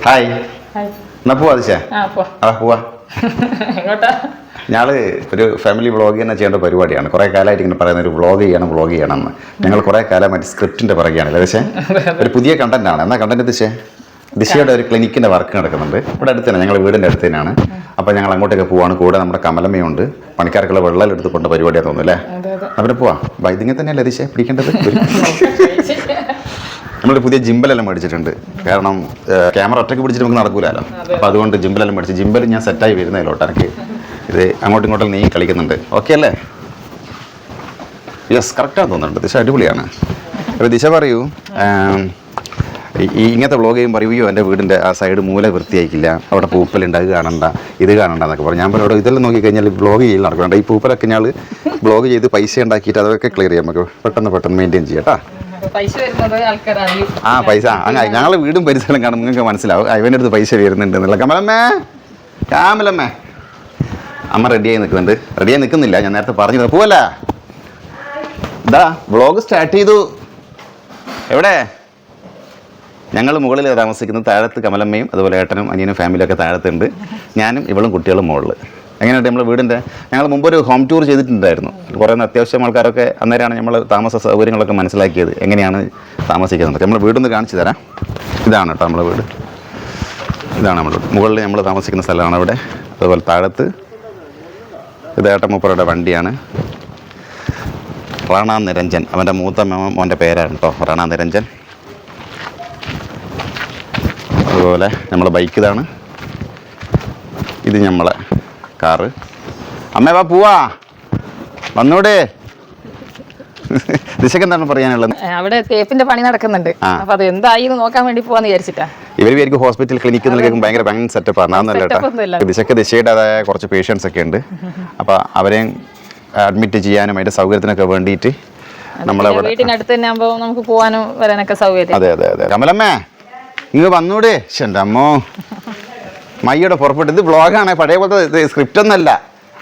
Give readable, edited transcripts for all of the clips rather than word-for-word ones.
Hi. എന്നാ പോവാ ദിശ? പോവാ. ഞങ്ങൾ ഒരു ഫാമിലി വ്ളോഗ് തന്നെ ചെയ്യേണ്ട പരിപാടിയാണ്. കുറേ കാലമായിട്ട് ഇങ്ങനെ പറയുന്ന ഒരു വ്ളോഗ് ചെയ്യണമെന്ന്. ഞങ്ങൾ കുറേ കാലമായിട്ട് സ്ക്രിപ്റ്റിൻ്റെ പറയുകയാണ്. പക്ഷേ ഒരു പുതിയ കണ്ടന്റാണ്. എന്നാ കണ്ടന്റ് ദിശയുടെ ഒരു ക്ലിനിക്കിൻ്റെ വർക്ക് നടക്കുന്നുണ്ട് ഇവിടെ അടുത്ത് തന്നെ, ഞങ്ങൾ വീടിൻ്റെ അടുത്ത് തന്നെയാണ്. അപ്പോൾ ഞങ്ങൾ അങ്ങോട്ടേക്ക് പോവാണ്. കൂടെ നമ്മുടെ കമലമ്മയുണ്ട്. പണിക്കാർക്കുള്ള വെള്ളം എടുത്ത് കൊണ്ട് പരിപാടിയാണെന്ന് തോന്നുന്നു അല്ലേ? അവിടെ പോവാം. ഇതിങ്ങനെ തന്നെയല്ലേ ദിശ പിടിക്കേണ്ടത്? നമ്മളൊരു പുതിയ ജിമ്പലെല്ലാം മേടിച്ചിട്ടുണ്ട്. കാരണം ക്യാമറ ഒറ്റയ്ക്ക് പിടിച്ചിട്ട് നമുക്ക് നടക്കൂലല്ലോ. അപ്പോൾ അതുകൊണ്ട് ജിമ്പലെല്ലാം മേടിച്ച് ജിമ്പൽ ഞാൻ സെറ്റായി വരുന്നതിലോട്ട് എനിക്ക് ഇത് അങ്ങോട്ടും ഇങ്ങോട്ടും നീ കളിക്കുന്നുണ്ട്. ഓക്കെ അല്ലേ? യെസ്, കറക്റ്റാന്ന് തോന്നുന്നുണ്ട്. ദിശ അടിപൊളിയാണ്. അപ്പോൾ ദിശ പറയൂ, ഈ ഇങ്ങനത്തെ വ്ളോഗ് ചെയ്യും പറയുകയോ എൻ്റെ വീടിൻ്റെ ആ സൈഡ് മൂല വൃത്തിയാക്കില്ല, അവിടെ പൂപ്പലുണ്ട്, അത് കാണണ്ട, ഇത് കാണണ്ട എന്നൊക്കെ പറഞ്ഞു. ഞാൻ പറഞ്ഞു ഇതെല്ലാം നോക്കിക്കഴിഞ്ഞാൽ വ്ളോഗ് ചെയ്യൽ നടക്കണ്ട. ഈ പൂപ്പലൊക്കെ ഞങ്ങൾ വ്ളോഗ് ചെയ്ത് പൈസ ഉണ്ടാക്കിയിട്ട് അതൊക്കെ ക്ലിയർ ചെയ്യാം. നമുക്ക് പെട്ടെന്ന് മെയിൻറ്റെയിൻ ചെയ്യാം കേട്ടോ. പൈസ അങ്ങനെ ഞങ്ങളെ വീടും പരിസരം കാണുമ്പോൾ നിങ്ങൾക്ക് മനസ്സിലാവും ഇവൻ്റെ അടുത്ത് പൈസ വരുന്നുണ്ട് എന്നുള്ള. കാമലമ്മേ അമ്മ റെഡിയായി നിൽക്കുന്നുണ്ട്. റെഡിയായി നിൽക്കുന്നില്ല, ഞാൻ നേരത്തെ പറഞ്ഞു പോവല്ല. ഇതാ വ്ളോഗ് സ്റ്റാർട്ട് ചെയ്തു. എവിടെ? ഞങ്ങൾ മുകളിൽ താമസിക്കുന്നത്, താഴത്ത് കമലമ്മയും അതുപോലെ ഏട്ടനും അനിയനും ഫാമിലിയൊക്കെ താഴത്തുണ്ട്. ഞാനും ഇവളും കുട്ടികളും മുകളിൽ. എങ്ങനെയുണ്ട് നമ്മൾ വീടിൻ്റെ? ഞങ്ങൾ മുമ്പൊരു ഹോം ടൂർ ചെയ്തിട്ടുണ്ടായിരുന്നു. കുറേ അത്യാവശ്യം ആൾക്കാരൊക്കെ അന്നേരമാണ് നമ്മൾ താമസ സൗകര്യങ്ങളൊക്കെ മനസ്സിലാക്കിയത്, എങ്ങനെയാണ് താമസിക്കുന്നത്. നമ്മൾ വീടൊന്ന് കാണിച്ചു തരാം. ഇതാണ് കേട്ടോ നമ്മളെ വീട്. ഇതാണ് നമ്മൾ മുകളിൽ നമ്മൾ താമസിക്കുന്ന സ്ഥലമാണ് അവിടെ. അതുപോലെ താഴത്ത് ഇത് ഏട്ടമ്മൂപ്പറുടെ വണ്ടിയാണ്. റാണ നിരഞ്ജൻ, അവൻ്റെ മൂത്ത മോൻ്റെ പേരാണ് കേട്ടോ, റാണ നിരഞ്ജൻ. അതുപോലെ നമ്മളെ ബൈക്ക് ഇതാണ്. ഇത് നമ്മളെ കാറ്. അമ്മേ വാ പോവാ, വന്നൂടെ. ദിശക്ക് എന്താണ് പറയാനുള്ളത്? അവിടെ തേപ്പിന്റെ പണി നടക്കുന്നുണ്ട്. അപ്പൊ അത് എന്തായി നോക്കാൻ വേണ്ടി പോവാന്ന് വിചാരിച്ചിട്ടാ. ഇവർക്ക് ഹോസ്പിറ്റൽ ക്ലിനിക്ക് കേൾക്കും ഭയങ്കര സെറ്റപ്പാണ്. അതൊന്നല്ല, ദിശയുടേതായ കുറച്ച് പേഷ്യൻസ് ഒക്കെ ഉണ്ട്. അപ്പൊ അവരെയും അഡ്മിറ്റ് ചെയ്യാനും അതിന്റെ സൗകര്യത്തിനൊക്കെ വേണ്ടിയിട്ട് നമ്മളെ വീട്ടിനടുത്ത് തന്നെ ആകുമ്പോൾ നമുക്ക് പോകാനും വരാനൊക്കെ സൗകര്യം. അതെ അതെ അതെ. കമലമ്മേ ഇങ്ങ് വന്നൂടെ. എൻ്റെ അമ്മോ മയ്യോടെ പുറപ്പെട്ടു. ഇത് വ്ളോഗാണ്, പഴയ പോലത്തെ സ്ക്രിപ്റ്റ് ഒന്നല്ല.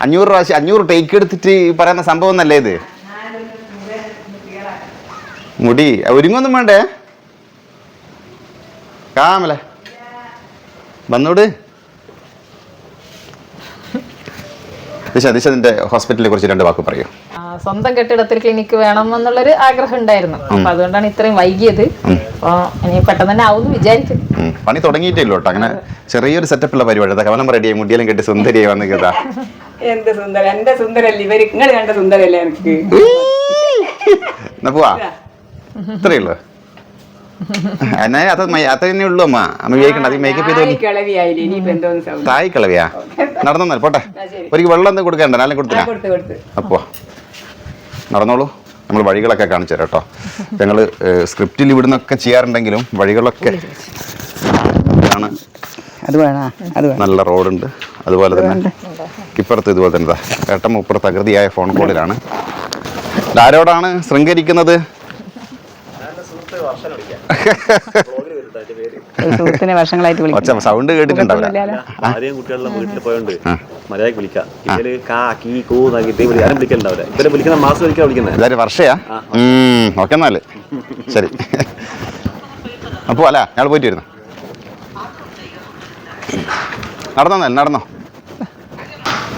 500 ടേക്ക് എടുത്തിട്ട് പറയുന്ന സംഭവം ഒന്നല്ലേ ഇത്. മുടി ഒരുങ്ങൊന്നും വേണ്ടേ? കാമല വന്നൂട്. ദിശ നിന്റെ ഹോസ്പിറ്റലിനെ കുറിച്ച് 2 വാക്ക് പറയൂ. സ്വന്തം കെട്ടിടത്തിൽ ക്ലിനിക്ക് വേണം എന്നുള്ളൊരു ആഗ്രഹം ഉണ്ടായിരുന്നു. അപ്പൊ അതുകൊണ്ടാണ് ഇത്രയും വൈകിയത്. അപ്പൊ ഇനി പെട്ടെന്ന് തന്നെ ആവും വിചാരിച്ചു. പണി തുടങ്ങിയിട്ടില്ലോ കേട്ടോ. അങ്ങനെ ചെറിയൊരു സെറ്റപ്പുള്ള പരിപാടി. കവലം റെഡിയായി, മുടിയെല്ലാം കെട്ടി സുന്ദരിയായി വന്ന് കേട്ടാ. എന്ത് സുന്ദര, എന്റെ സുന്ദരല്ലേ ഇവര്. നിങ്ങൾ കണ്ട സുന്ദരല്ലേ എനിക്ക്. എന്നാ പോവാ, ഇത്രയേ ഉള്ളൂ. അതന്നെ ഉള്ളൂ അമ്മ. അമ്മ വിചാരിക്കണ്ട അത് മേക്കപ്പ് ചെയ്ത് തായ് കളവിയാ. നടന്നോ പോട്ടെ. ഒരിക്കൽ വെള്ളം എന്തും കൊടുക്കണ്ട, നാളെ കൊടുത്തില്ല. അപ്പോ നടന്നോളൂ. നമ്മൾ വഴികളൊക്കെ കാണിച്ചു തരാം കേട്ടോ. ഞങ്ങൾ സ്ക്രിപ്റ്റിൽ ഇവിടുന്നൊക്കെ ചെയ്യാറുണ്ടെങ്കിലും വഴികളൊക്കെ ആണ്. നല്ല റോഡുണ്ട്. അതുപോലെ തന്നെ ഇപ്പുറത്ത് ഇതുപോലെ തന്നെ ഏട്ടം ഇപ്പുറത്ത് തകൃതിയായ ഫോൺ കോളിലാണ്. ആരോടാണ് ശൃംഗരിക്കുന്നത്? സൗണ്ട് കേട്ടിട്ടുണ്ടാവില്ല. കുട്ടികളുടെ വീട്ടിൽ പോയോണ്ട് മര്യാദ വിളിക്കാം. വിളിക്കുന്ന മാസം വിളിക്കുന്നത് വർഷയാ. ഓക്കെ എന്നാല് ശരി. അപ്പോ അല്ല ഞങ്ങൾ പോയിട്ട് വരുന്നു. നടന്നോ.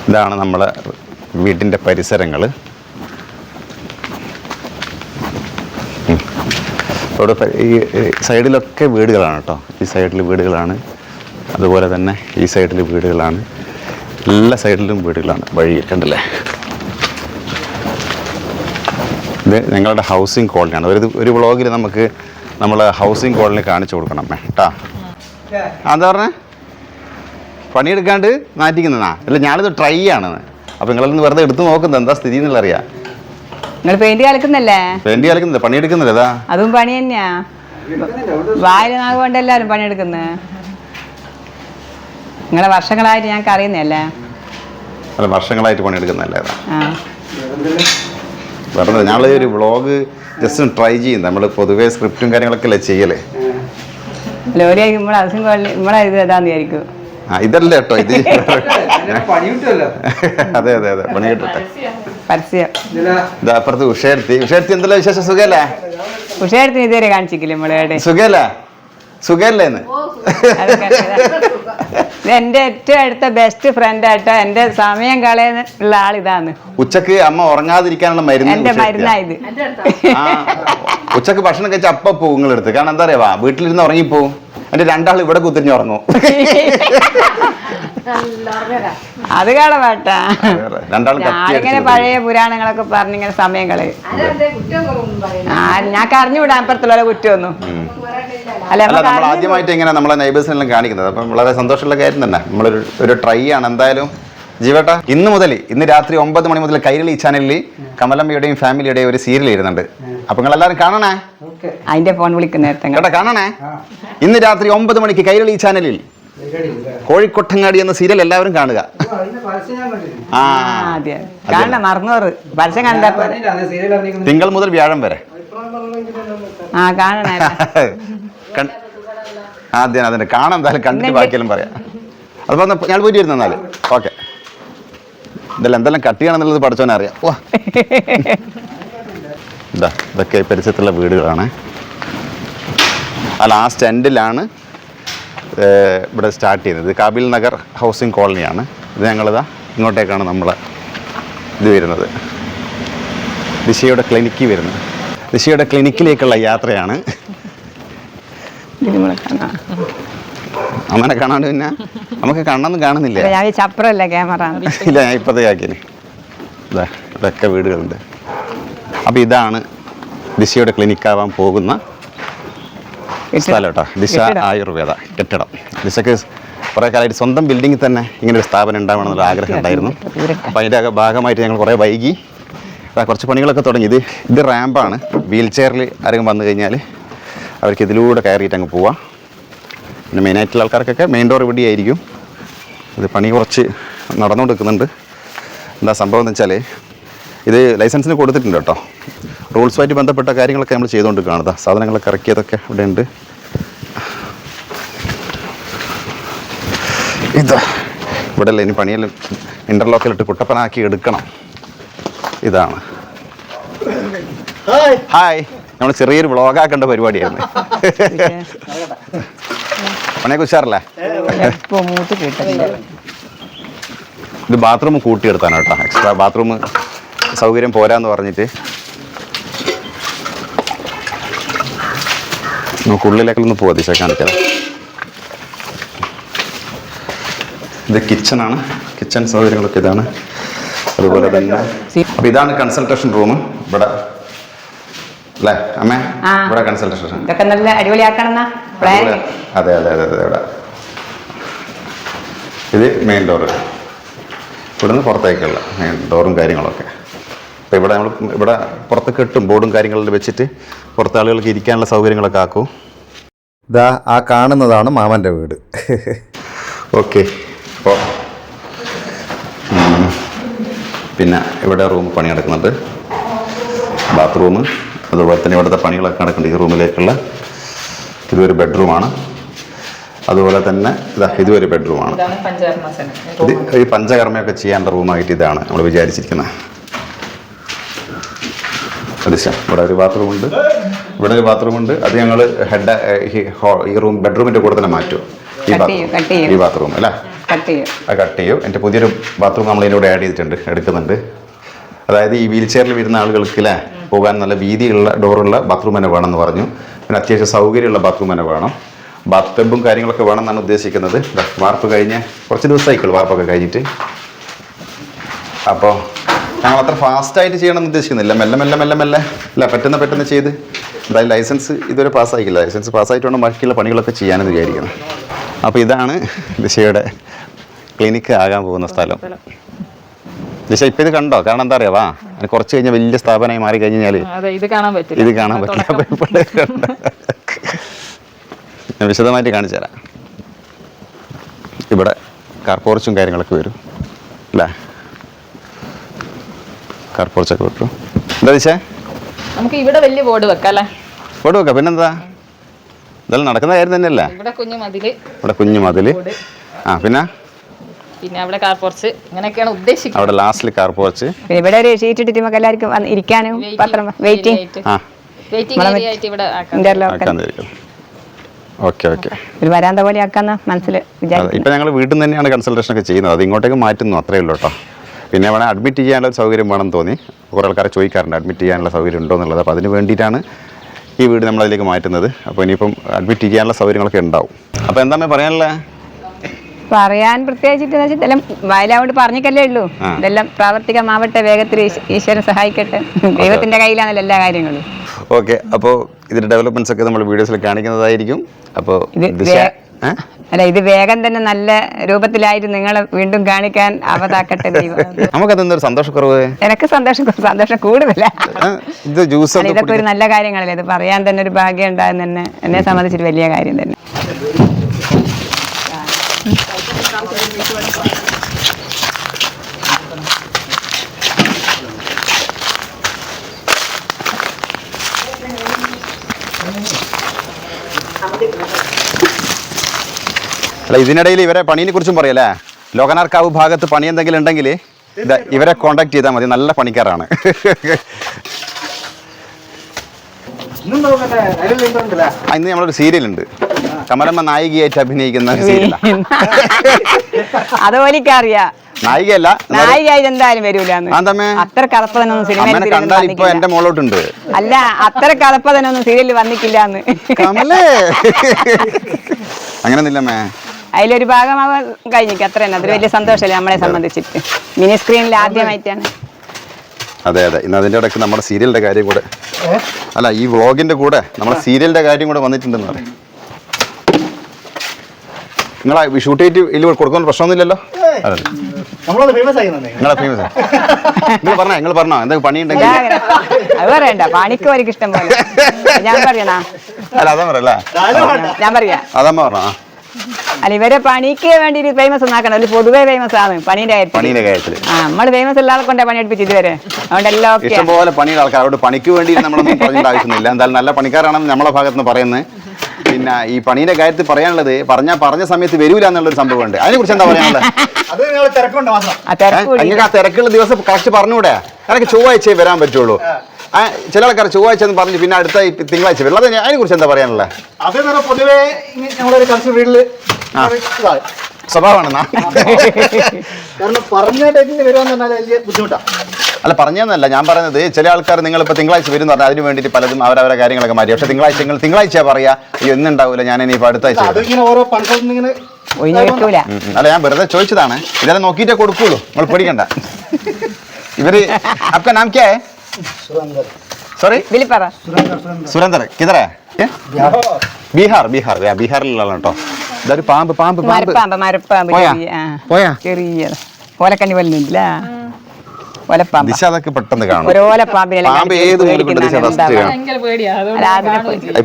ഇതാണ് നമ്മളെ വീട്ടിൻ്റെ പരിസരങ്ങൾ. അവിടെ ഈ സൈഡിലൊക്കെ വീടുകളാണ് കേട്ടോ. ഈ സൈഡിൽ വീടുകളാണ്, അതുപോലെ തന്നെ ഈ സൈഡിൽ വീടുകളാണ്. എല്ലാ സൈഡിലും വീടുകളാണ്. വഴി കണ്ടല്ലേ. ഇത് ഞങ്ങളുടെ ഹൗസിങ് കോളനിയാണ്. ഒരു വ്ളോഗിൽ നമുക്ക് നമ്മളെ ഹൗസിങ് കോളനി കാണിച്ചു കൊടുക്കണം കേട്ടാ. എന്താ പറഞ്ഞേ? പണിയെടുക്കാണ്ട് നാറ്റിക്കുന്നതാ? അല്ല, ഞാനിത് ട്രൈ ആണ്. അപ്പം നിങ്ങളൊന്ന് വെറുതെ എടുത്ത് നോക്കുന്നത് എന്താ സ്ഥിതി എന്നുള്ള അറിയാം. നിങ്ങൾ പെയിന്റ് കളിക്കുന്നല്ലേ? പെയിന്റ് കളിക്കുന്നില്ല, പണിയെടുക്കുന്നില്ല. അതും പണി തന്നെയാ. വായനാഗ് കൊണ്ട് എല്ലാവരും പണിയെടുക്കുന്നത്. നിങ്ങളെ വർഷങ്ങളായിട്ട് ഞങ്ങൾക്ക് അറിയുന്നല്ലേ. അല്ല, വർഷങ്ങളായിട്ട് പണിയെടുക്കുന്നല്ലേ. വെറുതെ ഞങ്ങൾ ഒരു വ്ളോഗ് ജസ്റ്റ് ട്രൈ ചെയ്യും. നമ്മൾ പൊതുവേ സ്ക്രിപ്റ്റും കാര്യങ്ങളൊക്കെ അല്ലേ ചെയ്യലേ. ലോറി ആയിരിക്കും നമ്മളെ ഇത് ഏതാന്ന് വിചാരിക്കും. ഇതല്ല കേട്ടോ, ഇത് അതെ അതെ അതെ പണി കിട്ടട്ടെ. അപ്പുറത്ത് ഉഷേർത്തി എന്തെല്ലാം വിശേഷം? സുഖല്ലേ? ഉഷേർത്തിന് ഇതുവരെ കാണിച്ചില്ലേ നമ്മളെ? സുഖല്ലേ? സുഖല്ലേന്ന് ഇത് എന്റെ ഏറ്റവും അടുത്ത ബെസ്റ്റ് ഫ്രണ്ട് ആട്ടോ. എന്റെ സമയം കളയുന്ന ആളിതാണ്. ഉച്ചക്ക് അമ്മ ഉറങ്ങാതിരിക്കാനുള്ള മരുന്ന് എന്റെ മരുന്നായത്. ആ ഉച്ചക്ക് ഭക്ഷണം കഴിച്ച അപ്പ പോകും നിങ്ങളെടുത്ത്. കാരണം എന്താ അറിയാ, വീട്ടിലിരുന്ന് ഉറങ്ങിപ്പോവും. എന്റെ രണ്ടാൾ ഇവിടെ കുത്തിരിഞ്ഞ് ഉറങ്ങും. അത് കാണാട്ടാ. രണ്ടാളും ഞാനിങ്ങനെ പഴയ പുരാണങ്ങളൊക്കെ പറഞ്ഞിങ്ങനെ സമയം കളയും. ഞാൻ കറിഞ്ഞുവിടാം അപ്പുറത്തുള്ള കുറ്റമൊന്നും. അല്ല, നമ്മൾ ആദ്യമായിട്ട് ഇങ്ങനെ നമ്മളെ നൈബേഴ്സിനെല്ലാം കാണിക്കുന്നത്. അപ്പം വളരെ സന്തോഷമുള്ള കാര്യം തന്നെ. നമ്മളൊരു ട്രൈ ആണ് എന്തായാലും. ജീവേട്ടാ, ഇന്ന് രാത്രി 9 മണി മുതൽ കൈരളി ചാനലിൽ കമലമ്മയുടെയും ഫാമിലിയുടെയും ഒരു സീരിയൽ ഇരുന്നുണ്ട്. അപ്പൊ നിങ്ങൾ എല്ലാവരും കാണണേ. അതിന്റെ ഫോൺ വിളിക്കുന്ന കേട്ടാ, കാണണേ. ഇന്ന് രാത്രി 9 മണിക്ക് കൈരളി ചാനലിൽ കോഴിക്കോട്ടങ്ങാടി എന്ന സീരിയൽ എല്ലാവരും കാണുക. മറന്നോറ് പരസ്യം കണ്ടാ തിങ്കൾ മുതൽ വ്യാഴം വരെ ആദ്യം അതിന്റെ കാണാൻ എന്തായാലും കണ്ടിട്ട് ബാക്കിയെല്ലാം പറയാം. അപ്പൊ ഞാൻ പോയിട്ട് വരുന്ന എന്നാല് ഓക്കെ. ഇതെല്ലാം എന്തെല്ലാം കട്ടിയാണെന്നുള്ളത് പഠിച്ചോനെ അറിയാം. ഇതൊക്കെ പരിസരത്തുള്ള വീടുകളാണ്. ആ ലാസ്റ്റ് എൻഡിലാണ് ഇവിടെ സ്റ്റാർട്ട് ചെയ്യുന്നത്. കാബിൽ നഗർ ഹൗസിംഗ് കോളനിയാണ് ഇത്. ഞങ്ങളിതാ ഇങ്ങോട്ടേക്കാണ് നമ്മളെ ഇത് വരുന്നത്, ദിശയുടെ ക്ലിനിക്കിൽ വരുന്നത്. ദിശയുടെ ക്ലിനിക്കിലേക്കുള്ള യാത്രയാണ്. അമ്മനെ കാണാണ്ട് പിന്നെ നമുക്ക് കണ്ണൊന്നും കാണുന്നില്ല. ചപ്രല്ല ക്യാമറ ഇല്ല, ഞാൻ ഇപ്പത്തെ ആക്കിന്. ഇതൊക്കെ വീടുകളുണ്ട്. അപ്പം ഇതാണ് ദിശയുടെ ക്ലിനിക്കാവാൻ പോകുന്ന സ്ഥലം കേട്ടോ. ദിശ ആയുർവേദ കെട്ടിടം. ദിശക്ക് കുറേ കാലമായിട്ട് സ്വന്തം ബിൽഡിങ്ങിൽ തന്നെ ഇങ്ങനെ ഒരു സ്ഥാപനം ഉണ്ടാവണമെന്നൊരു ആഗ്രഹം ഉണ്ടായിരുന്നു. അപ്പം അതിൻ്റെ ഭാഗമായിട്ട് ഞങ്ങൾ കുറേ വൈകി കുറച്ച് പണികളൊക്കെ തുടങ്ങി. ഇത് റാമ്പാണ്. വീൽ ചെയറിൽ ആരെങ്കിലും വന്നു കഴിഞ്ഞാൽ അവർക്ക് ഇതിലൂടെ കയറിയിട്ട് അങ്ങ് പോവാം. പിന്നെ മെയിനായിട്ടുള്ള ആൾക്കാർക്കൊക്കെ മെയിൻ ഡോർ ഇവിടെ ആയിരിക്കും. ഇത് പണി കുറച്ച് നടന്നുകൊടുക്കുന്നുണ്ട്. എന്താ സംഭവം എന്ന് വെച്ചാൽ ഇത് ലൈസൻസിന് കൊടുത്തിട്ടുണ്ട് കേട്ടോ. റൂൾസുമായിട്ട് ബന്ധപ്പെട്ട കാര്യങ്ങളൊക്കെ നമ്മൾ ചെയ്തുകൊണ്ടിരിക്കുകയാണ്. സാധനങ്ങളൊക്കെ ഇറക്കിയതൊക്കെ ഇവിടെ ഉണ്ട്. ഇവിടെ അല്ലേ ഇനി പണിയെല്ലാം ഇൻ്റർലോക്കിലിട്ട് കുട്ടപ്പനാക്കി എടുക്കണം. ഇതാണ്. ഹായ്, നമ്മൾ ചെറിയൊരു വ്ളോഗാക്കേണ്ട പരിപാടിയായിരുന്നു. പണിയൊക്കെ ഉഷാറല്ലേ? ഇത് ബാത്റൂം കൂട്ടിയെടുത്താണ് കേട്ടോ. എക്സ്ട്രാ ബാത്റൂം സൗകര്യം പോരാന്ന് പറഞ്ഞിട്ട് നമുക്ക് ഉള്ളിലേക്കൊന്ന് പോവാം. ദിശ കാണിക്കാം. ഇത് കിച്ചണാണ്. കിച്ചൺ സൗകര്യങ്ങളൊക്കെ ഇതാണ്. അതുപോലെ തന്നെ അപ്പം ഇതാണ് കൺസൾട്ടേഷൻ റൂം. ഇവിടെ അല്ലേ അമ്മേ? ഇവിടെ കൺസൾട്ടേഷൻ ഇതൊക്കെ നല്ല അടിപൊളിയാക്കണം. അതെ അതെ അതെ അതെ. ഇവിടെ ഇത് മെയിൻ ഡോറ്. ഇവിടുന്ന് പുറത്തേക്കുള്ള മെയിൻ ഡോറും കാര്യങ്ങളൊക്കെ. അപ്പോൾ ഇവിടെ നമ്മൾ ഇവിടെ പുറത്ത് കെട്ടും ബോർഡും കാര്യങ്ങളെല്ലാം വെച്ചിട്ട് പുറത്ത് ആളുകൾക്ക് ഇരിക്കാനുള്ള സൗകര്യങ്ങളൊക്കെ ആക്കും. ഇതാ ആ കാണുന്നതാണ് മാമൻ്റെ വീട്. ഓക്കെ. അപ്പോൾ പിന്നെ ഇവിടെ റൂം പണി നടക്കുന്നുണ്ട്. ബാത്റൂം അതുപോലെ തന്നെ ഇവിടുത്തെ പണികളൊക്കെ നടക്കുന്നുണ്ട്. ഈ റൂമിലേക്കുള്ള ഇതൊരു ബെഡ്റൂമാണ്. അതുപോലെ തന്നെ ഇതും ഒരു ബെഡ്റൂമാണ്. ഇത് ഈ പഞ്ചകർമ്മയൊക്കെ ചെയ്യേണ്ട റൂമായിട്ട് ഇതാണ് നമ്മൾ വിചാരിച്ചിരിക്കുന്നത്. ഇവിടെ ഒരു ബാത്റൂമുണ്ട്, ഇവിടെ ഒരു ബാത്റൂമുണ്ട്. അത് ഞങ്ങൾ ഈ റൂം ബെഡ്റൂമിൻ്റെ കൂടെ തന്നെ മാറ്റും. ഈ ബാത്റൂം അല്ലേ കട്ട് ചെയ്യും. എൻ്റെ പുതിയൊരു ബാത്റൂം നമ്മൾ ഇതിലൂടെ ആഡ് ചെയ്തിട്ടുണ്ട്, എടുക്കുന്നുണ്ട്. അതായത് ഈ വീൽ ചെയറിൽ വരുന്ന ആളുകൾക്ക് അല്ലേ പോകാൻ നല്ല വീതിയുള്ള ഡോറുള്ള ബാത്റൂം തന്നെ വേണമെന്ന് പറഞ്ഞു. പിന്നെ അത്യാവശ്യം സൗകര്യമുള്ള ബാത്റൂം തന്നെ വേണം. ബാത്ത് ടബും കാര്യങ്ങളൊക്കെ വേണമെന്നാണ് ഉദ്ദേശിക്കുന്നത്. വാർപ്പ് കഴിഞ്ഞ് കുറച്ച് ദിവസമായിക്കുള്ളൂ വാർപ്പൊക്കെ കഴിഞ്ഞിട്ട്. അപ്പോൾ ഞങ്ങൾ അത്ര ഫാസ്റ്റായിട്ട് ചെയ്യണമെന്ന് ഉദ്ദേശിക്കുന്നില്ല. മെല്ലെ മെല്ലെ മെല്ലെ മെല്ലെ അല്ല പെട്ടെന്ന് ചെയ്ത് എന്തായാലും ലൈസൻസ് ഇതുവരെ പാസ്സായിക്കില്ല. ലൈസൻസ് പാസ്സായിട്ട് വേണം ബാക്കിയുള്ള പണികളൊക്കെ ചെയ്യാനെന്ന് വിചാരിക്കുന്നത്. അപ്പോൾ ഇതാണ് ദിശയുടെ ക്ലിനിക്ക് ആകാൻ പോകുന്ന സ്ഥലം. ദിശ ഇപ്പം ഇത് കണ്ടോ? കാരണം എന്താ അറിയാവാ, കുറച്ച് കഴിഞ്ഞാൽ വലിയ സ്ഥാപനമായി മാറി കഴിഞ്ഞാൽ ഇത് കാണാൻ പറ്റില്ല. ഞാൻ വിശദമായിട്ട് കാണിച്ചു തരാം. ഇവിടെ കാർ പോർച്ചും കാര്യങ്ങളൊക്കെ വരും അല്ലേ? കാർ പോർച്ചൊക്കെ വെക്കും. എന്താ ദിശ? നമുക്ക് ഇവിടെ വലിയ ബോർഡ് വെക്കാം അല്ലേ? ബോർഡ് വെക്കാം. പിന്നെന്താ, ഇതെല്ലാം നടക്കുന്ന കാര്യം തന്നെയല്ലേ? ഇവിടെ കുഞ്ഞു മതില്. ആ പിന്നെ അവിടെ കാർ പോർച്ച്, ഇങ്ങനെയൊക്കെയാണ് ഉദ്ദേശിക്കുന്നത്. അവിടെ ലാസ്റ്റിൽ കാർ പോർച്ച്. ഇവിടെ ഒരു ഷീറ്റ് ഇട്ടിട്ട് നമുക്ക് എല്ലാവർക്കും ഇരിക്കാനും വെയിറ്റിംഗ് ആ വെയിറ്റിംഗ് ഏരിയ ആയിട്ട് ഇവിടെ ആക്കാൻ തരും. Okay okay. ഒരു വരാന്ത പോലെ ആക്കാന്ന് മനസ്സിൽ വിചാരിക്കും. ഇപ്പം ഞങ്ങൾ വീട്ടിൽ നിന്ന് തന്നെയാണ് കൺസൾട്ടേഷൻ ഒക്കെ ചെയ്യുന്നത്. അത് ഇങ്ങോട്ടേക്ക് മാറ്റുന്നു, അത്രയേ ഉള്ളൂ കേട്ടോ. പിന്നെ വേണം അഡ്മിറ്റ് ചെയ്യാനുള്ള ഒരു സൗകര്യം വേണമെന്ന് തോന്നി. കുറേ ആൾക്കാരെ ചോദിക്കാറുണ്ട് അഡ്മിറ്റ് ചെയ്യാനുള്ള സൗകര്യം ഉണ്ടോ എന്നുള്ളത്. അപ്പോൾ അതിന് വേണ്ടിയിട്ടാണ് ഈ വീട് നമ്മളതിലേക്ക് മാറ്റുന്നത്. അപ്പോൾ ഇനിയിപ്പം അഡ്മിറ്റ് ചെയ്യാനുള്ള സൗകര്യങ്ങളൊക്കെ ഉണ്ടാവും. അപ്പോൾ എന്താ പറയാനുള്ളത്? പറയാൻ പ്രത്യേകിച്ചിട്ട് ഇതെല്ലാം വയലാവോണ്ട് പറഞ്ഞിക്കല്ലേ ഉള്ളൂ. ഇതെല്ലാം പ്രാവർത്തികമാവട്ടെ, വേഗത്തിൽ ഈശ്വരൻ സഹായിക്കട്ടെ. ദൈവത്തിന്റെ കയ്യിലാണല്ലോ എല്ലാ കാര്യങ്ങളും. ഓക്കെ. അപ്പോൾ ഇതിന്റെ ഡെവലപ്മെന്റ്സ് ഒക്കെ നമ്മൾ വീഡിയോസിൽ കാണിക്കുന്നതായിരിക്കും. അപ്പോൾ ഇത് വേഗം തന്നെ നല്ല രൂപത്തിലായിട്ട് നിങ്ങളെ വീണ്ടും കാണിക്കാൻ അവതാക്കട്ടെ ദൈവം. നമുക്കതെന്തൊരു സന്തോഷക്കുറവ്. എനിക്ക് സന്തോഷം കൂടുതലാ. ഇത് ജ്യൂസ് ഇതൊക്കെ ഒരു നല്ല കാര്യങ്ങളല്ലേ. ഇത് പറയാൻ തന്നെ ഒരു ഭാഗ്യം ഉണ്ടായെന്ന് തന്നെ എന്നെ സംബന്ധിച്ചൊരു വലിയ കാര്യം തന്നെ. അല്ല, ഇതിനിടയിൽ ഇവരെ പണീനെ കുറിച്ചും പറയല്ലേ. ലോകനാർക്കാവ് ഭാഗത്ത് പണി എന്തെങ്കിലും ഉണ്ടെങ്കിൽ ഇവരെ കോണ്ടാക്ട് ചെയ്താൽ മതി. നല്ല പണിക്കാരാണ്. ഇന്ന് നമ്മളൊരു സീരിയലുണ്ട്, കമലമ്മ നായികയായിട്ട് അഭിനയിക്കുന്ന സീരിയലാണ്. അതോലിക്കറിയാ നായികയല്ല, നായികയായി എന്തായാലും വരൂലെന്ന്. അത്ര കലപ്പതനൊന്നും സിനിമയിൽ കണ്ടാൽ ഇപ്പൊ എന്റെ മോളോട്ടുണ്ട്. അല്ല, അത്ര കലപ്പതനൊന്നും സീരിയലിൽ വന്നിക്കില്ലാന്ന്. കമലേ അങ്ങനെയൊന്നുമില്ലമ്മേ. അതിലൊരു ഭാഗമാവാൻ കഴിഞ്ഞിട്ട് അത്ര തന്നെ. അതൊരു വലിയ സന്തോഷമല്ലേ നമ്മളെ സംബന്ധിച്ചിട്ട്. മിനി സ്ക്രീനിൽ ആദ്യമായിട്ടാണ്. അതെ അതെ. ഇന്ന് അതിൻ്റെ ഇടയ്ക്ക് നമ്മുടെ സീരിയലിന്റെ കാര്യം കൂടെ, അല്ല ഈ വ്ളോഗിന്റെ കൂടെ നമ്മുടെ സീരിയലിന്റെ കാര്യം കൂടെ വന്നിട്ടുണ്ടെന്ന് പറയും. നിങ്ങളെ ഷൂട്ട് ചെയ്തിട്ട് ഇതിൽ കൊടുക്കുന്ന പ്രശ്നമൊന്നുമില്ലല്ലോ. നിങ്ങളെ ഫേമസ് നിങ്ങൾ പറഞ്ഞോ എന്തൊക്കെ പണിയുണ്ടെങ്കിൽ. അത് പറയണ്ട, പണിക്ക് അവർക്ക് ഇഷ്ടം പോലെ. ഞാൻ പറയണ അല്ല അതാ പറയല്ലേ, ഞാൻ പറയാ അതമ്മ പറഞ്ഞോ. അല്ല, ഇവരെ പണിക്ക് വേണ്ടി ഫേമസ് ഒന്നാക്കണം. ഒരു പൊതുവെ ഫേമസ് ആണ് പണീന്റെ കാര്യത്തിൽ. നമ്മൾ ഫേമസ് ഉള്ള ആളെ കൊണ്ടേ പണിയെടുപ്പിച്ച് ഇതുവരെ. അതുകൊണ്ട് എല്ലാം ഇഷ്ടംപോലെ പണിയുടെ ആൾക്കാർ. അവിടെ പണിക്ക് വേണ്ടി നമ്മളൊന്നും പറയേണ്ട ആവശ്യമില്ല. എന്തായാലും നല്ല പണിക്കാരാണെന്ന് നമ്മളെ ഭാഗത്ത് നിന്ന് പറയുന്നത്. പിന്നെ ഈ പണീന്റെ കാര്യത്തിൽ പറയാനുള്ളത്, പറഞ്ഞ സമയത്ത് വരൂല എന്നുള്ളൊരു സംഭവമുണ്ട്. അതിനെ കുറിച്ച് എന്താ പറയാനുള്ളത്? നിങ്ങൾക്ക് ആ തിരക്കുള്ള ദിവസം കറക്റ്റ് പറഞ്ഞുകൂടെ? എനിക്ക് ചൊവ്വാഴ്ചയെ വരാൻ പറ്റുള്ളൂ. ചില ആൾക്കാർ ചൊവ്വാഴ്ച എന്ന് പറഞ്ഞു പിന്നെ അടുത്ത തിങ്കളാഴ്ച വരും. അതിനെ കുറിച്ച് എന്താ പറയാനുള്ളത്? പൊതുവേ ഞങ്ങളൊരു കൺസ്യൂമർ വീട്ടില് സ്വഭാവമാണെന്നാ. കാരണം പറഞ്ഞ ഡേറ്റിന് വരുവാന്ന് പറഞ്ഞാൽ വലിയ ബുദ്ധിമുട്ടാണ്. അല്ല, പറഞ്ഞതെന്നല്ല ഞാൻ പറയുന്നത്. ചില ആൾക്കാർ നിങ്ങളിപ്പോൾ തിങ്കളാഴ്ച വരും എന്ന് പറഞ്ഞാൽ അതിന് വേണ്ടിയിട്ട് പലതും അവരവരെ കാര്യങ്ങളൊക്കെ മാറ്റി. പക്ഷേ തിങ്കളാഴ്ച പറയാ എന്നുണ്ടാവില്ല, ഞാൻ ഇനി ഇപ്പൊ അടുത്ത ആഴ്ച. അല്ല, ഞാൻ വെറുതെ ചോദിച്ചതാണ്. ഇതെല്ലാം നോക്കിയിട്ടേ കൊടുക്കുള്ളൂ, നമ്മൾ പേടിക്കണ്ട. ഇവര് आपका नाम क्या है? सॉरी സുരേന്ദ്ര. കിതറ? ബീഹാറിലുള്ള കേട്ടോ. ഇതൊരു പാമ്പ് മരപ്പാമ്പ് പോയാ ചെറിയ ഓലക്കണ്ണി വല്ലില്ല. ദിശ അതൊക്കെ പെട്ടെന്ന് കാണും. പാമ്പ് ഏത്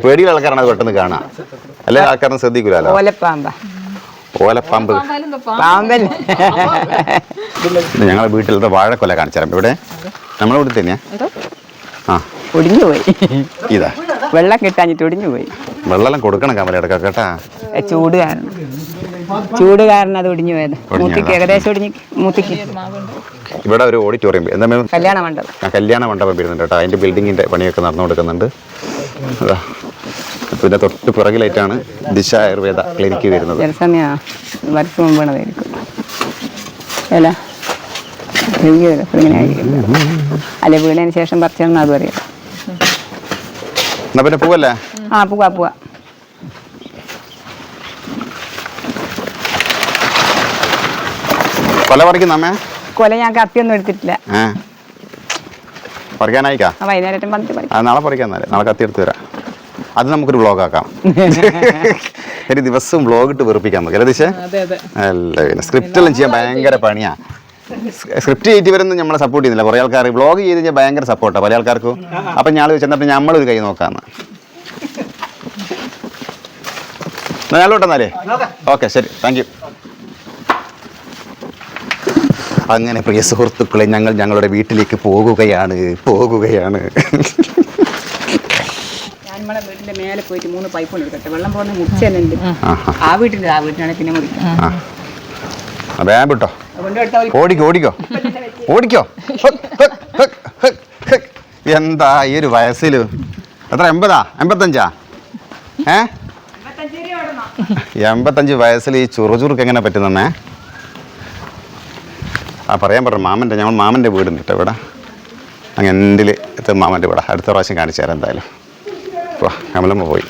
പേടിയുള്ള ആൾക്കാരാണ് അത് പെട്ടെന്ന് കാണാം. എല്ലാ ആൾക്കാരും ശ്രദ്ധിക്കൂലോ. ഓലപ്പാമ്പ് ഞങ്ങളെ വീട്ടിലത്തെ വാഴക്കൊല കാണിച്ചാൽ ഇവിടെ നമ്മളെ വീട്ടിൽ തന്നെയാ. ഒടിഞ്ഞുപോയി. ഇതാ വെള്ളം കിട്ടാഞ്ഞിട്ട് ഒടിഞ്ഞുപോയി. വെള്ളം കൊടുക്കണം കമലടക്ക കേട്ടാ. ചൂട് കാരണം അത് ഒടിഞ്ഞു പോയത്. മൂത്തിക്ക് ഏകദേശം ഒടിഞ്ഞ് മൂത്തിക്ക്. ഇവിടെ ഒരു ഓഡിറ്റോറിയം, എന്താ കല്യാണ മണ്ഡപം വരുന്നുണ്ട് കേട്ടോ. അതിന്റെ ബിൽഡിങ്ങിന്റെ പണിയൊക്കെ നടന്നു കൊടുക്കുന്നുണ്ട്. പിന്നെ തൊട്ട് പിറകിലായിട്ടാണ് ദിശ ആയുർവേദ ക്ലിനിക്ക് വരുന്നത്. വർഷം മുമ്പാണതായിരിക്കും. അല്ലെ വീണതിന് ശേഷം പറിച്ചാണെന്ന് അത് പറയാം. എന്നാ പിന്നെ പോവല്ലേ? പോവാ. കൊല പറിക്കുന്നമ്മേ? കൊല ഞാൻ കത്തിയൊന്നും എടുത്തിട്ടില്ല. പറിക്കാനായിക്കാ? വൈകുന്നേരം നാളെ പറിക്കാം. നാളെ കത്തി എടുത്ത് തരാം. അത് നമുക്കൊരു വ്ളോഗ് ആക്കാം. ഒരു ദിവസവും വ്ളോഗ് ഇട്ട് വെറുപ്പിക്കാൻ നോക്കി അല്ലേ ദിശ? അല്ല, പിന്നെ സ്ക്രിപ്റ്റ് എല്ലാം ചെയ്യാൻ ഭയങ്കര പണിയാ. സ്ക്രിപ്റ്റ് ചെയ്തിട്ട് വരുന്ന നമ്മളെ സപ്പോർട്ട് ചെയ്യുന്നില്ല. കുറേ ആൾക്കാർ വ്ളോഗ് ചെയ്ത് കഴിഞ്ഞാൽ ഭയങ്കര സപ്പോർട്ടാണ് പല ആൾക്കാർക്കും. അപ്പം ഞാൻ ചെന്നപ്പോൾ നമ്മളൊരു കൈ നോക്കാന്ന്. ഞാനോട്ടെന്നാലേ. ഓക്കെ, ശരി, താങ്ക് യു. അങ്ങനെ പ്രിയ സുഹൃത്തുക്കളെ, ഞങ്ങളുടെ വീട്ടിലേക്ക് പോകുകയാണ്. നമ്മളെ വീടിന്റെ മേലെ പോയിട്ട് 3 പൈപ്പ് എടുക്കട്ടെ. വെള്ളം പോകുന്ന മുച്ചലുണ്ട്. ആ വീട്ടിലാണ് പിന്നെ മുറിക്കാം. വേട്ടോ, ഓടിക്കോ. എന്താ ഈ ഒരു വയസ്സിൽ? എത്ര? 80? 85? 85 വയസ്സിൽ ഈ ചുറുചുറുക്ക് എങ്ങനെ പറ്റുന്നമ്മേ? പറയാൻ പറഞ്ഞു മാമൻ്റെ, ഞങ്ങൾ മാമൻ്റെ വീടുണ്ട് കേട്ടോ ഇവിടെ. അങ്ങ് എൻഡിൽ മാമൻ്റെ വീടാ. അടുത്ത പ്രാവശ്യം കാണിച്ചു തരാം എന്തായാലും. ഇപ്പോൾ കമലമ്മ പോയി.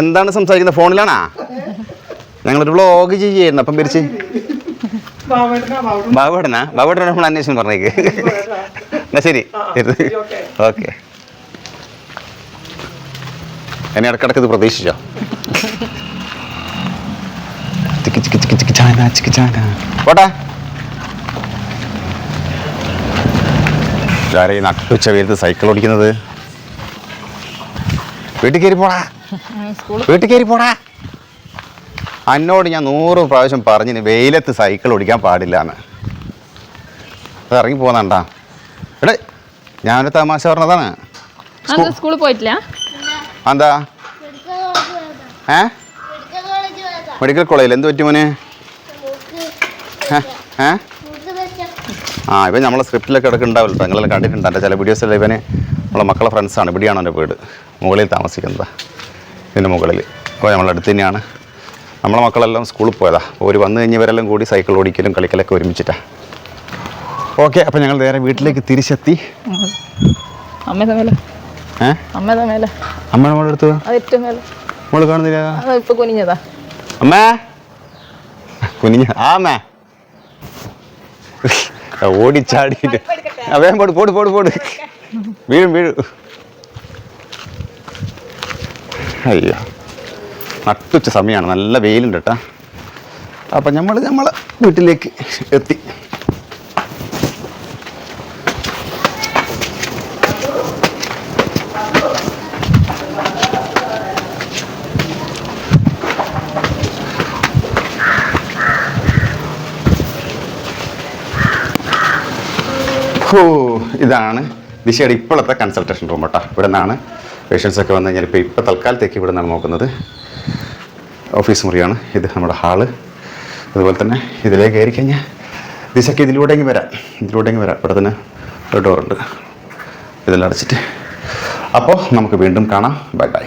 എന്താണ് സംസാരിക്കുന്നത്? ഫോണിലാണാ? ഞങ്ങളൊരു വ്ളോഗ് ചെയ്യായിരുന്നു. അപ്പം പിരിച്ച് ബാബുവേട്ടനാ നമ്മൾ അന്വേഷണം പറഞ്ഞേക്ക്. എന്നാ ശരി, ഓക്കെ. എന്നെ ഇടക്കിടക്ക് ഇത് പ്രതീക്ഷിച്ചോ? പോട്ടെ. ഈ നട്ടുച്ച വെയിലത്ത് സൈക്കിൾ ഓടിക്കുന്നത്? വീട്ടിൽ കയറി പോടാ. എന്നോട് ഞാൻ 100 പ്രാവശ്യം പറഞ്ഞിന് വെയിലത്ത് സൈക്കിൾ ഓടിക്കാൻ പാടില്ല എന്ന്. അത് ഇറങ്ങി പോകുന്നുണ്ടാ? എടേ, ഞാനൊരു തമാശ പറഞ്ഞതാണ്. സ്കൂളിൽ പോയിട്ടില്ല? എന്താ? മെഡിക്കൽ കോളേജിൽ എന്ത് പറ്റി മോനെ? ഇവൻ നമ്മളെ സ്ക്രിപ്റ്റിലൊക്കെ ഇടക്കുന്നുണ്ടാവില്ല. നിങ്ങളെല്ലാം കണ്ടിട്ടുണ്ട്. എൻ്റെ ചില വീഡിയോസിൽ ഇവന് നമ്മളെ മക്കളെ ഫ്രണ്ട്സാണ്. ഇവിടെയാണ് എൻ്റെ വീട്. മുകളിൽ താമസിക്കുന്നത്, ഇതിൻ്റെ മുകളിൽ. അപ്പോൾ നമ്മളെ അടുത്ത് തന്നെയാണ്. നമ്മളെ മക്കളെല്ലാം സ്കൂളിൽ പോയതാ. ഒരു വന്നു കഴിഞ്ഞവരെല്ലാം കൂടി സൈക്കിൾ ഓടിക്കലും കളിക്കലൊക്കെ ഒരുമിച്ചിട്ടാണ്. ഓക്കെ, അപ്പം ഞങ്ങൾ നേരെ വീട്ടിലേക്ക് തിരിച്ചെത്തി. അമ്മയുടെ മോളെ അടുത്ത് മോള് കാണുന്നില്ല. ഇപ്പൊ കുനിഞ്ഞതാ അമ്മേ. ആമേ ഓടിച്ചാടിയിട്ട് വേഗം പോട്. വീഴും. അയ്യോ, നട്ടുച്ച സമയമാണ്. നല്ല വെയിലുണ്ട് കേട്ടോ. അപ്പം നമ്മളെ വീട്ടിലേക്ക് എത്തി. ഇതാണ് ദിശയുടെ ഇപ്പോഴത്തെ കൺസൾട്ടേഷൻ റൂം കേട്ടോ. ഇവിടെ നിന്നാണ് പേഷ്യൻസൊക്കെ വന്നു കഴിഞ്ഞാൽ ഇപ്പോൾ തൽക്കാലത്തേക്ക് ഇവിടെ നിന്നാണ് നോക്കുന്നത്. ഓഫീസ് മുറിയാണ് ഇത്, നമ്മുടെ ഹാള്. അതുപോലെ തന്നെ ഇതിലേക്ക് കയറി കഴിഞ്ഞാൽ ദിശയ്ക്ക് ഇതിലൂടെയെങ്കിൽ വരാം. ഇവിടെ തന്നെ ഒരു ഡോറുണ്ട്. ഇതെല്ലാം അടച്ചിട്ട്. അപ്പോൾ നമുക്ക് വീണ്ടും കാണാം. ബൈ.